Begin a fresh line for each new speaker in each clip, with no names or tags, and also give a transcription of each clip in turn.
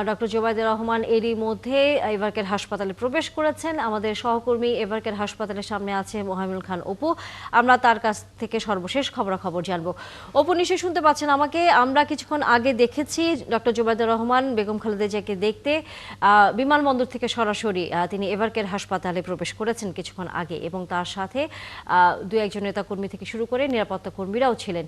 Doctor Zobaidur Rahman এরই মধ্যে এভারকেয়ার হাসপাতালে প্রবেশ করেছেন। আমাদের সহকর্মী এভারকেয়ার হাসপাতালের সামনে আছে মোহামিনুল খান অপু। আমরা তার কাছ থেকে সর্বশেষ খবরাখবর জানবো। অপু, নিশ্চয়ই শুনতে পাচ্ছেন আমাকে। আমরা কিছুক্ষণ আগে দেখেছি ডক্টর জোবাইদুর রহমান বেগম খালেদা জিয়াকে দেখতে বিমানবন্দর থেকে সরাসরি তিনি এভারকেয়ার হাসপাতালে প্রবেশ করেছেন কিছুক্ষণ আগে, এবং তার সাথে দু একজন নেতাকর্মী থেকে শুরু করে নিরাপত্তা কর্মীরাও ছিলেন।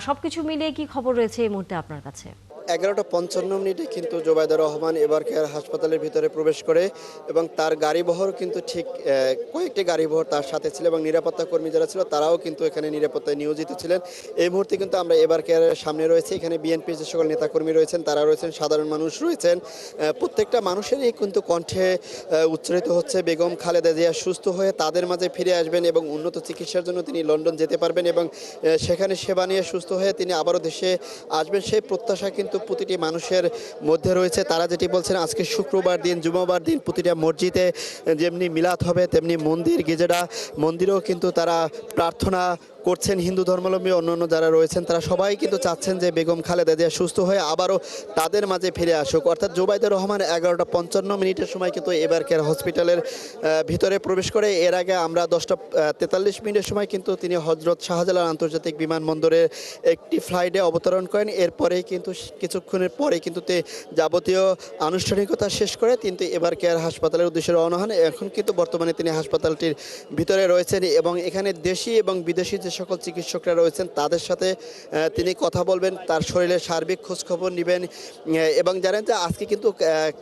সবকিছু মিলিয়ে কি খবর রয়েছে এই মুহূর্তে আপনার কাছে?
11:55 কিন্তু জোবাইদুর রহমান এভারকেয়ার হাসপাতালের ভিতরে প্রবেশ করে এবং তার গাড়িবহর কিন্তু ঠিক কয়েকটি গাড়িবহর তার সাথে ছিল এবং নিরাপত্তা কর্মী যারা ছিল তারাও কিন্তু এখানে নিরাপত্তায় নিয়োজিত ছিলেন। এই মুহূর্তে কিন্তু আমরা এভারকেয়ারের সামনে রয়েছে। এখানে বিএনপির যে সকল নেতাকর্মী রয়েছেন তারা রয়েছেন, সাধারণ মানুষ রয়েছেন। প্রত্যেকটা মানুষেরই কিন্তু কণ্ঠে উচ্চারিত হচ্ছে বেগম খালেদা জিয়া সুস্থ হয়ে তাদের মাঝে ফিরে আসবেন এবং উন্নত চিকিৎসার জন্য তিনি লন্ডন যেতে পারবেন এবং সেখানে সেবা নিয়ে সুস্থ হয়ে তিনি আবারও দেশে আসবেন, সেই প্রত্যাশা কিন্তু প্রতিটি মানুষের মধ্যে রয়েছে। তারা যেটি বলছেন, আজকে শুক্রবার দিন, জুমাবার দিন প্রতিটা মসজিদে যেমনি মিলাদ হবে তেমনি মন্দির গির্জা মন্দিরেও কিন্তু তারা প্রার্থনা করছেন। হিন্দু ধর্মাবলম্বী অন্যান্য যারা রয়েছেন তারা সবাই কিন্তু চাচ্ছেন যে বেগম খালেদা জিয়া সুস্থ হয়ে আবারও তাদের মাঝে ফিরে আসুক। অর্থাৎ জোবাইদুর রহমান 11:55 সময় কিন্তু এভারকেয়ার হসপিটালের ভিতরে প্রবেশ করে। এর আগে আমরা 10:43 সময় কিন্তু তিনি হজরত শাহজালাল আন্তর্জাতিক বিমানবন্দরে একটি ফ্লাইটে অবতরণ করেন। এরপরেই কিন্তু কিছুক্ষণের পরে কিন্তু যাবতীয় আনুষ্ঠানিকতা শেষ করে কিন্তু এভারকেয়ার হাসপাতালের উদ্দেশ্যে রওনা হন। এখন কিন্তু বর্তমানে তিনি হাসপাতালটির ভিতরে রয়েছেন এবং এখানে দেশি এবং বিদেশি যে সকল চিকিৎসকরা রয়েছেন তাদের সাথে তিনি কথা বলবেন, তার শরীরের সার্বিক খোঁজখবর নেবেন। এবং জানেন যে আজকে কিন্তু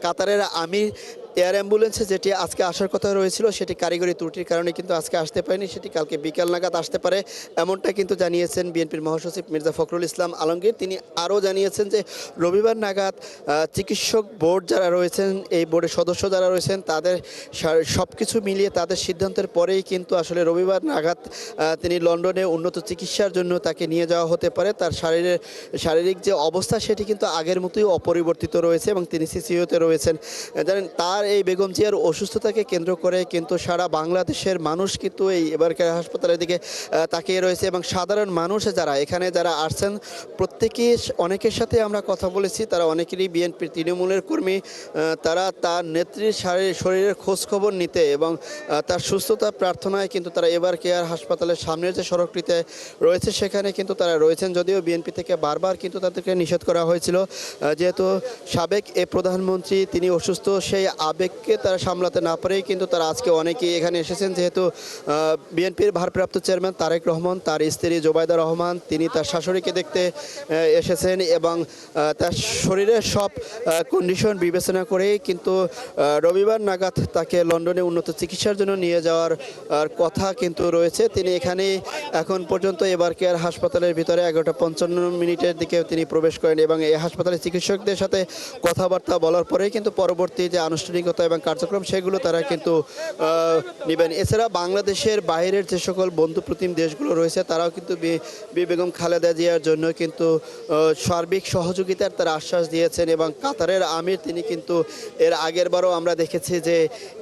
কাতারের আমির এয়ার অ্যাম্বুলেন্সে যেটি আজকে আসার কথা রয়েছিল সেটি কারিগরি ত্রুটির কারণে কিন্তু আজকে আসতে পারেনি, সেটি কালকে বিকাল নাগাদ আসতে পারে, এমনটা কিন্তু জানিয়েছেন বিএনপির মহাসচিব মির্জা ফখরুল ইসলাম আলমগীর। তিনি আরও জানিয়েছেন যে রবিবার নাগাদ চিকিৎসক বোর্ড যারা রয়েছেন, এই বোর্ডের সদস্য যারা রয়েছেন তাদের সব কিছু মিলিয়ে তাদের সিদ্ধান্তের পরেই কিন্তু আসলে রবিবার নাগাদ তিনি লন্ডনে উন্নত চিকিৎসার জন্য তাকে নিয়ে যাওয়া হতে পারে। তার শারীরিক যে অবস্থা সেটি কিন্তু আগের মতোই অপরিবর্তিত রয়েছে এবং তিনি সিসিইউতে রয়েছেন। জানেন, তার এই বেগম জিয়ার অসুস্থতাকে কেন্দ্র করে কিন্তু সারা বাংলাদেশের মানুষ কিন্তু এই এভারকেয়ার হাসপাতালের দিকে তাকিয়ে রয়েছে এবং সাধারণ মানুষ যারা এখানে যারা আসছেন প্রত্যেকেই, অনেকের সাথে আমরা কথা বলেছি, তারা অনেকেরই বিএনপির তৃণমূলের কর্মী। তারা তার নেত্রীর শরীরের খোঁজখবর নিতে এবং তার সুস্থতা প্রার্থনায় কিন্তু তারা এভারকেয়ার হাসপাতালের সামনের যে সড়কটিতে রয়েছে সেখানে কিন্তু তারা রয়েছেন। যদিও বিএনপি থেকে বারবার কিন্তু তাদেরকে নিষেধ করা হয়েছিল, যেহেতু সাবেক প্রধানমন্ত্রী তিনি অসুস্থ, সেই আবেগকে তারা সামলাতে না পারেই কিন্তু তারা আজকে অনেকেই এখানে এসেছেন। যেহেতু বিএনপির ভারপ্রাপ্ত চেয়ারম্যান তারেক রহমান, তার স্ত্রী জোবাইদা রহমান, তিনি তার শাশুড়িকে দেখতে এসেছেন এবং তার শরীরের সব কন্ডিশন বিবেচনা করেই কিন্তু রবিবার নাগাদ তাকে লন্ডনে উন্নত চিকিৎসার জন্য নিয়ে যাওয়ার কথা কিন্তু রয়েছে। তিনি এখানে এখন পর্যন্ত এভারকেয়ার হাসপাতালের ভিতরে 11:55 দিকে তিনি প্রবেশ করেন এবং এই হাসপাতালের চিকিৎসকদের সাথে কথাবার্তা বলার পরেই কিন্তু পরবর্তী যে আনুষ্ঠানিকতা এবং কার্যক্রম সেগুলো তারা কিন্তু নেবেন। এছাড়া বাংলাদেশের বাইরের যে সকল বন্ধুপ্রতিম দেশগুলো রয়েছে তারাও কিন্তু বেগম খালেদা জিয়ার জন্য কিন্তু সার্বিক সহযোগিতার তারা আশ্বাস দিয়েছেন এবং কাতারের আমির তিনি কিন্তু এর আগের বারও আমরা দেখেছি যে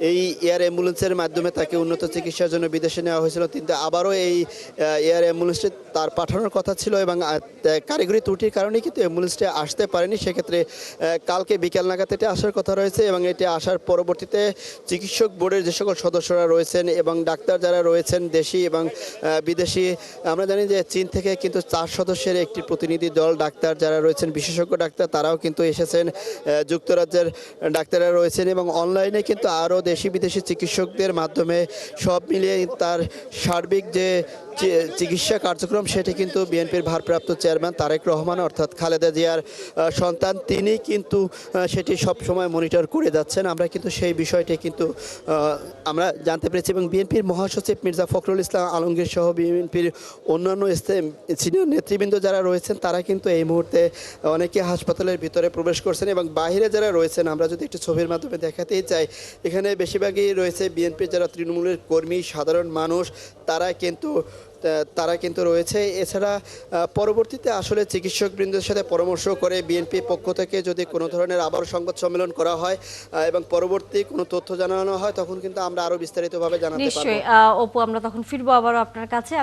এই এয়ার অ্যাম্বুলেন্সের মাধ্যমে তাকে উন্নত চিকিৎসার জন্য বিদেশে নেওয়া হয়েছিল, কিন্তু আবারও এই এয়ার অ্যাম্বুলেন্সটি তার পাঠানোর কথা ছিল এবং কারিগরি ত্রুটির কারণে কিন্তু অ্যাম্বুলেন্সটি আসতে পারেনি। সেক্ষেত্রে কালকে বিকেল নাগাদ এটি আসার কথা রয়েছে এবং এটি আসার পরবর্তীতে চিকিৎসক বোর্ডের যে সকল সদস্যরা রয়েছেন এবং ডাক্তার যারা রয়েছেন দেশি এবং বিদেশি, আমরা জানি যে চীন থেকে কিন্তু 4 সদস্যের একটি প্রতিনিধি দল ডাক্তার যারা রয়েছেন, বিশেষজ্ঞ ডাক্তার, তারাও কিন্তু এসেছেন। যুক্তরাজ্যের ডাক্তাররা রয়েছেন এবং অনলাইনে কিন্তু আরও দেশি বিদেশি চিকিৎসকদের মাধ্যমে সব মিলিয়ে তার সার্বিক যে চিকিৎসা কার্যক্রম সেটি কিন্তু বিএনপির ভারপ্রাপ্ত চেয়ারম্যান তারেক রহমান অর্থাৎ খালেদা জিয়ার সন্তান তিনি কিন্তু সেটি সব সময় মনিটর করে যাচ্ছেন। আমরা কিন্তু সেই বিষয়টি কিন্তু আমরা জানতে পেরেছি এবং বিএনপির মহাসচিব মির্জা ফখরুল ইসলাম আলমগীর সহ বিএনপির অন্যান্য সিনিয়র নেতৃবৃন্দ যারা রয়েছেন তারা কিন্তু এই মুহূর্তে অনেকে হাসপাতালের ভিতরে প্রবেশ করছেন এবং বাইরে যারা রয়েছেন আমরা যদি একটু ছবির মাধ্যমে দেখাতেই চাই, এখানে বেশিরভাগই রয়েছে বিএনপির যারা তৃণমূলের কর্মী, সাধারণ মানুষ, তারা কিন্তু রয়েছে। এছাড়া পরবর্তীতে আসলে চিকিৎসকবৃন্দের সাথে পরামর্শ করে বিএনপি পক্ষ থেকে যদি কোনো ধরনের আবার সংবাদ সম্মেলন করা হয় এবং পরবর্তী কোনো তথ্য জানানো হয় তখন কিন্তু আমরা আরও বিস্তারিতভাবে জানাতে পারবো।
নিশ্চয়ই অপু, আমরা তখন ফিরবো আবারও আপনার কাছে।